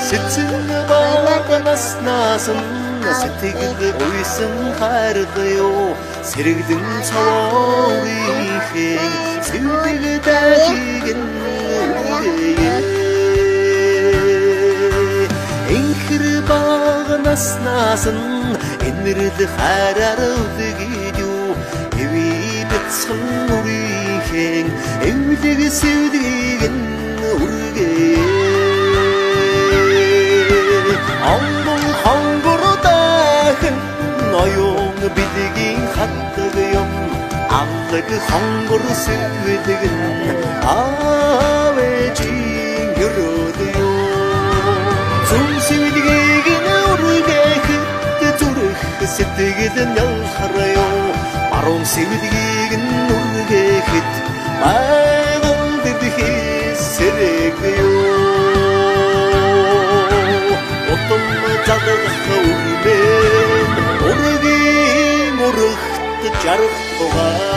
Сэцэн багнаас наасан сэтгэл уйсан хайрдаю сэрэгдэн цавоорийнхээ сэвдэг дахигэн энхэр багнаас наасан энэрл хайраар үдгийдю эви бэцхэн үрийнхээ эвлэг сэвдгийгэн үргээ ангон хонгордахын ноён бидгийн хатдаг юм аллаг хонгор сэвдгэн авэжин гөрөөдөө сүнсэвдгийг үргээхэд зүрх сэтгэл нялхарё баруун сэвдгийг үргээхэд байгал дэдхээс сэрэгё Отом жадах үрмэн үргийн үрхт жарах тугай